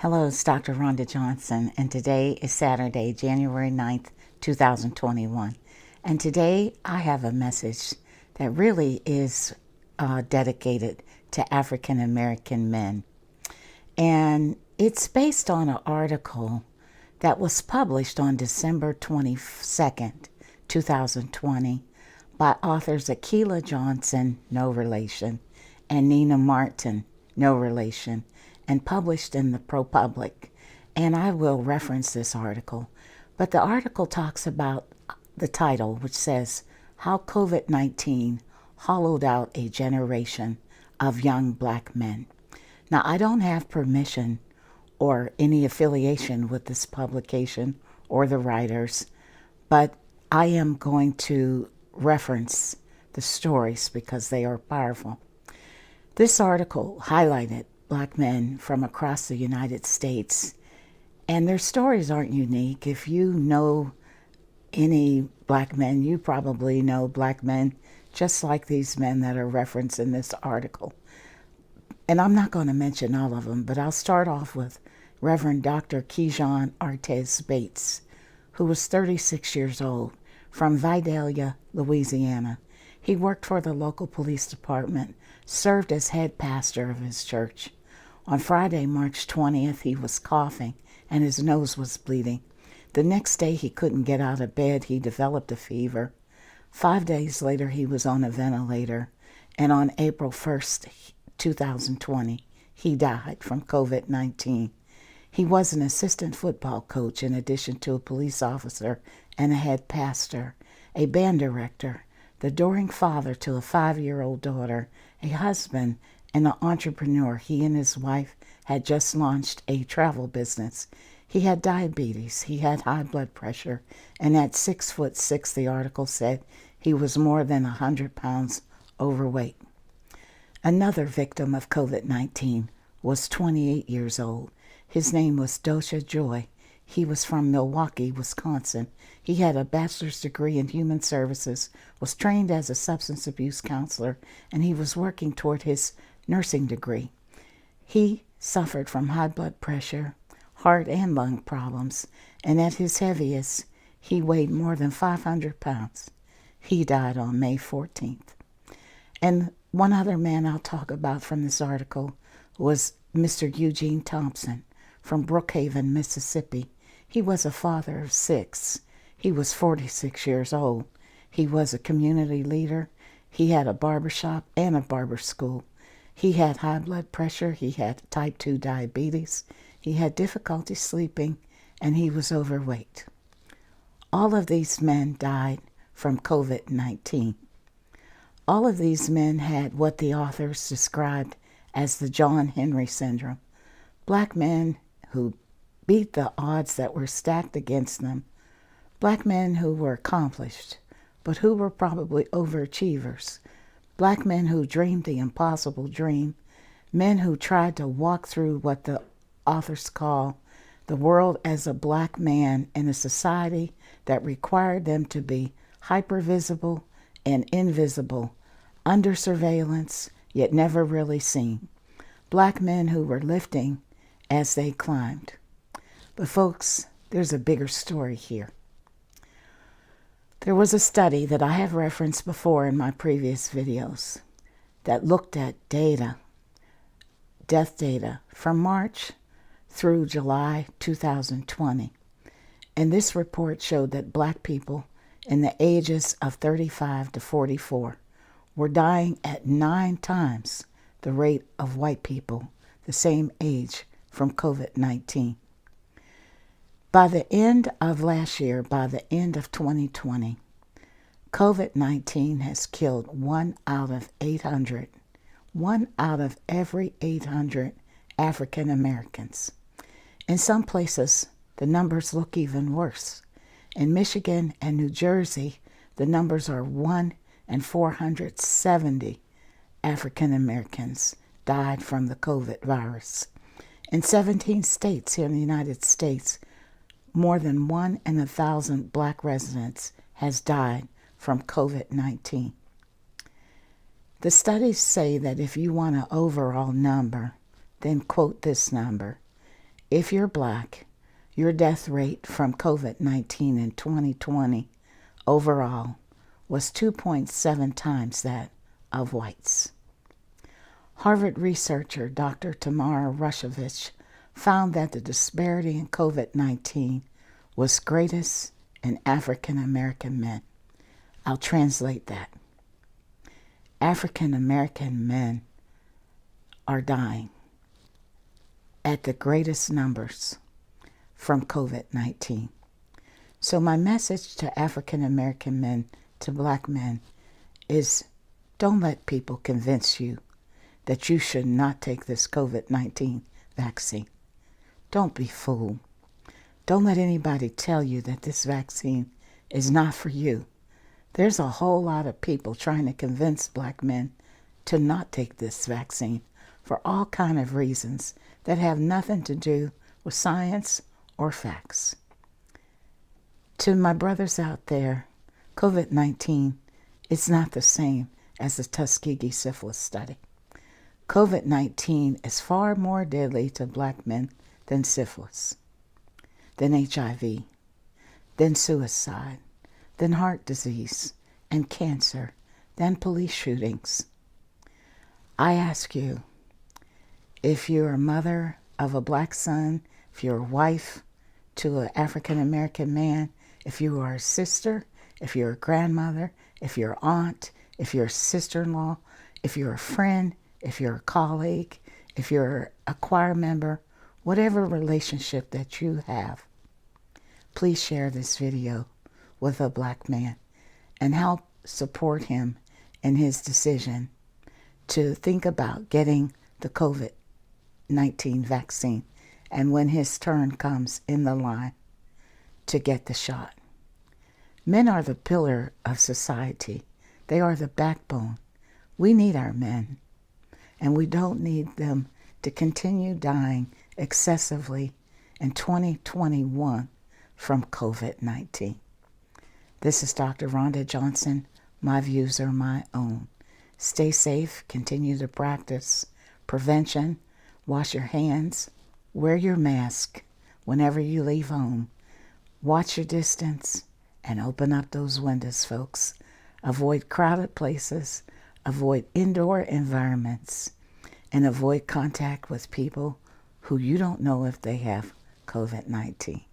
Hello, it's Dr. Rhonda Johnson, and today is Saturday, January 9th, 2021. And today I have a message that really is dedicated to African American men. And it's based on an article that was published on December 22nd, 2020, by authors Akilah Johnson, no relation, and Nina Martin, no relation, and published in the Propublic. And I will reference this article. But the article talks about the title, which says, How COVID-19 Hollowed Out a Generation of Young Black Men. Now, I don't have permission or any affiliation with this publication or the writers, but I am going to reference the stories because they are powerful. This article highlighted Black men from across the United States, and their stories aren't unique. If you know any Black men, you probably know Black men just like these men that are referenced in this article. And I'm not going to mention all of them, but I'll start off with Reverend Dr. Kejon Artez Bates, who was 36 years old, from Vidalia, Louisiana. He worked for the local police department, served as head pastor of his church. On Friday, March 20th, he was coughing and his nose was bleeding. The next day, he couldn't get out of bed. He developed a fever. 5 days later, he was on a ventilator. And on April 1st, 2020, he died from COVID-19. He was an assistant football coach in addition to a police officer and a head pastor, a band director, the adoring father to a 5-year-old daughter, a husband, and an entrepreneur. He and his wife had just launched a travel business. He had diabetes, he had high blood pressure, and at 6'6", the article said, he was more than 100 pounds overweight. Another victim of COVID-19 was 28 years old. His name was Dosha Joy. He was from Milwaukee, Wisconsin. He had a bachelor's degree in human services, was trained as a substance abuse counselor, and he was working toward his nursing degree. He suffered from high blood pressure, heart and lung problems, and at his heaviest, he weighed more than 500 pounds. He died on May 14th. And one other man I'll talk about from this article was Mr. Eugene Thompson from Brookhaven, Mississippi. He was a father of 6. He was 46 years old. He was a community leader. He had a barbershop and a barber school. He had high blood pressure. He had type 2 diabetes. He had difficulty sleeping, and he was overweight. All of these men died from COVID-19. All of these men had what the authors described as the John Henry syndrome. Black men who beat the odds that were stacked against them. Black men who were accomplished, but who were probably overachievers. Black men who dreamed the impossible dream. Men who tried to walk through what the authors call the world as a black man in a society that required them to be hypervisible and invisible, under surveillance, yet never really seen. Black men who were lifting as they climbed. But folks, there's a bigger story here. There was a study that I have referenced before in my previous videos that looked at data, death data, from March through July 2020. And this report showed that Black people in the ages of 35 to 44 were dying at 9 times the rate of white people the same age from COVID-19. By the end of last year, by the end of 2020, COVID-19 has killed 1 out of 800, 1 out of every 800 African Americans. In some places, the numbers look even worse. In Michigan and New Jersey, the numbers are 1 in 470 African Americans died from the COVID virus. In 17 states here in the United States, more than 1 in 1,000 Black residents has died from COVID-19. The studies say that if you want an overall number, then quote this number. If you're black, your death rate from COVID-19 in 2020 overall was 2.7 times that of whites. Harvard researcher Dr. Tamara Rushovich found that the disparity in COVID-19 was greatest in African American men. I'll translate that. African American men are dying at the greatest numbers from COVID-19. So my message to African American men, to black men, is don't let people convince you that you should not take this COVID-19 vaccine. Don't be fooled. Don't let anybody tell you that this vaccine is not for you. There's a whole lot of people trying to convince black men to not take this vaccine for all kinds of reasons that have nothing to do with science or facts. To my brothers out there, COVID-19 is not the same as the Tuskegee syphilis study. COVID-19 is far more deadly to black men than syphilis, than HIV, than suicide, than heart disease and cancer, than police shootings. I ask you, if you're a mother of a black son, if you're a wife to an African American man, if you are a sister, if you're a grandmother, if you're an aunt, if you're a sister-in-law, if you're a friend, if you're a colleague, if you're a choir member, whatever relationship that you have, please share this video with a black man and help support him in his decision to think about getting the COVID-19 vaccine and when his turn comes in the line to get the shot. Men are the pillar of society. They are the backbone. We need our men, and we don't need them to continue dying excessively in 2021 from COVID-19. This is Dr. Rhonda Johnson. My views are my own. Stay safe. Continue to practice prevention. Wash your hands. Wear your mask whenever you leave home. Watch your distance and open up those windows, folks. Avoid crowded places. Avoid indoor environments. And avoid contact with people who you don't know if they have COVID-19.